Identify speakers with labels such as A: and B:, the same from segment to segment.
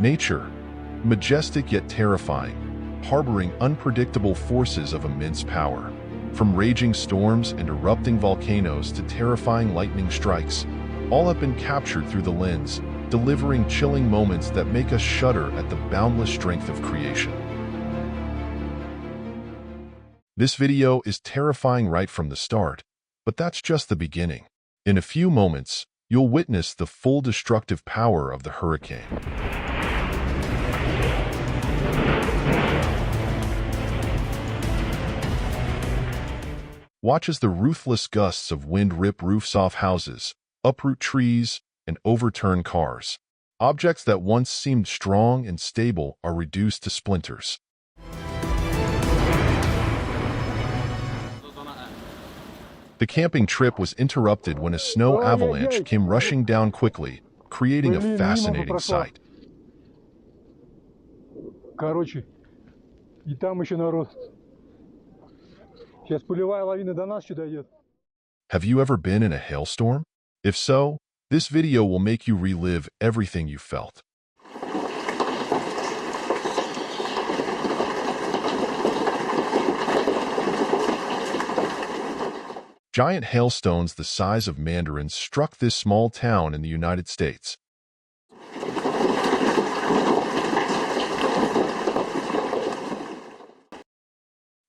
A: Nature, majestic yet terrifying, harboring unpredictable forces of immense power. From raging storms and erupting volcanoes to terrifying lightning strikes, all have been captured through the lens, delivering chilling moments that make us shudder at the boundless strength of creation. This video is terrifying right from the start, but that's just the beginning. In a few moments, you'll witness the full destructive power of the hurricane. Watch as the ruthless gusts of wind rip roofs off houses, uproot trees, and overturn cars. Objects that once seemed strong and stable are reduced to splinters. The camping trip was interrupted when a snow avalanche came rushing down quickly, creating a fascinating sight.
B: Короче, и там еще народ. Сейчас пулевая лавина до нас сюда идет.
A: Have you ever been in a hailstorm? If so, this video will make you relive everything you felt. Giant hailstones the size of mandarins struck this small town in the United States.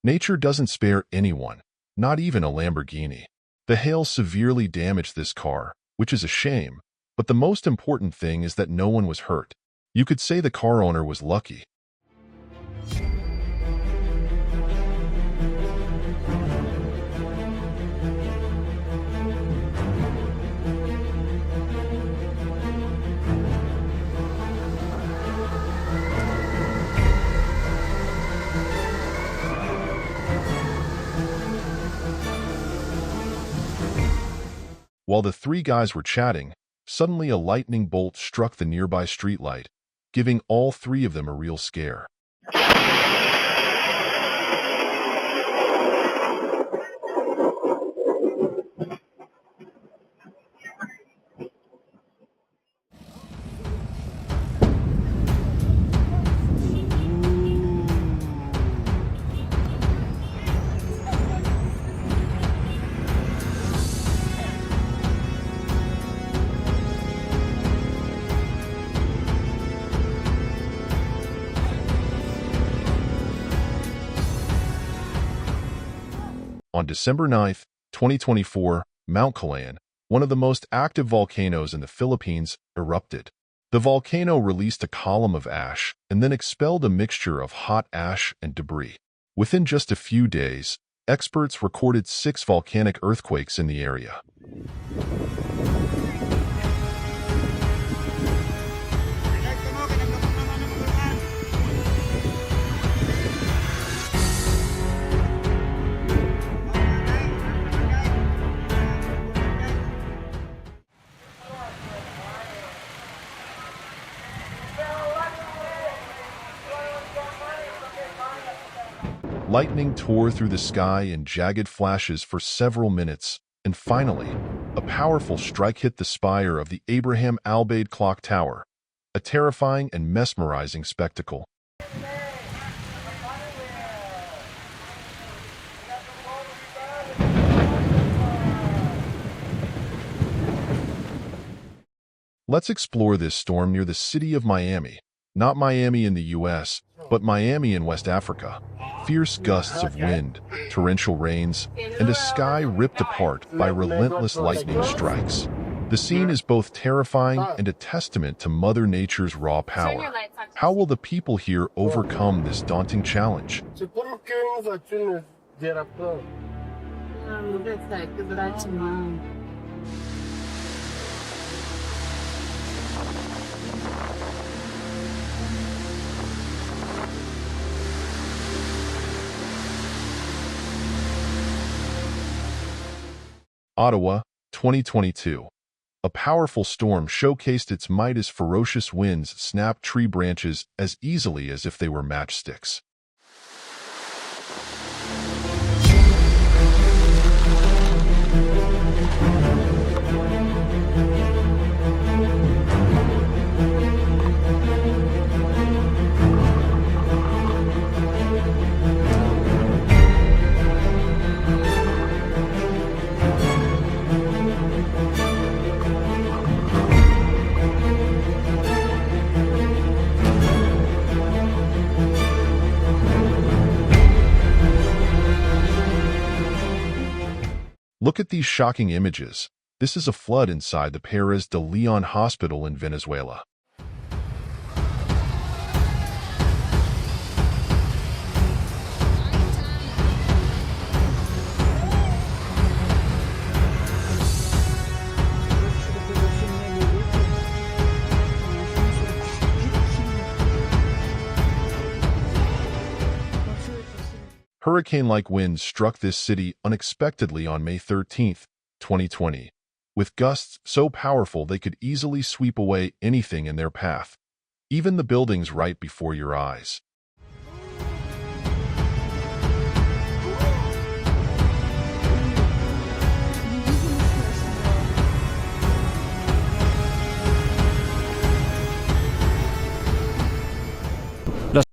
A: Nature doesn't spare anyone, not even a Lamborghini. The hail severely damaged this car, which is a shame, but the most important thing is that no one was hurt. You could say the car owner was lucky. While the three guys were chatting, suddenly a lightning bolt struck the nearby streetlight, giving all three of them a real scare. On December 9, 2024, Mount Kalayaan, one of the most active volcanoes in the Philippines, erupted. The volcano released a column of ash and then expelled a mixture of hot ash and debris. Within just a few days, experts recorded 6 volcanic earthquakes in the area. Lightning tore through the sky in jagged flashes for several minutes, and finally, a powerful strike hit the spire of the Abraham Albaid Clock Tower, a terrifying and mesmerizing spectacle. Let's explore this storm near the city of Miami. Not Miami in the US, but Miami in West Africa. Fierce gusts of wind, torrential rains, and a sky ripped apart by relentless lightning strikes. The scene is both terrifying and a testament to Mother Nature's raw power. How will the people here overcome this daunting challenge? Ottawa, 2022. A powerful storm showcased its might as ferocious winds snapped tree branches as easily as if they were matchsticks. Look at these shocking images. This is a flood inside the Perez de Leon hospital in Venezuela. Hurricane-like winds struck this city unexpectedly on May 13, 2020, with gusts so powerful they could easily sweep away anything in their path, even the buildings right before your eyes.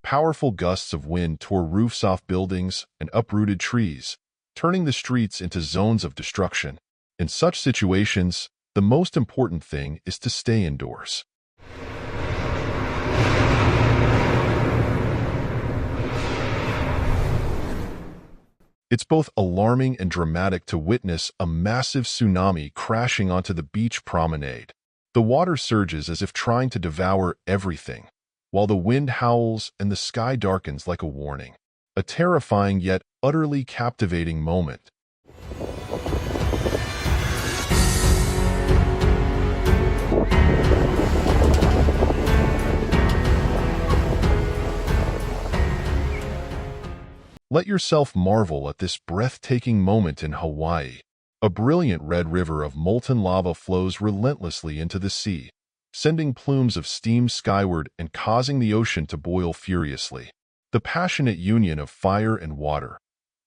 A: Powerful gusts of wind tore roofs off buildings and uprooted trees, turning the streets into zones of destruction. In such situations, the most important thing is to stay indoors. It's both alarming and dramatic to witness a massive tsunami crashing onto the beach promenade. The water surges as if trying to devour everything, while the wind howls and the sky darkens like a warning. A terrifying yet utterly captivating moment. Let yourself marvel at this breathtaking moment in Hawaii. A brilliant red river of molten lava flows relentlessly into the sea, sending plumes of steam skyward and causing the ocean to boil furiously. The passionate union of fire and water,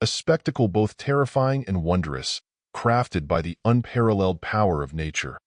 A: a spectacle both terrifying and wondrous, crafted by the unparalleled power of nature.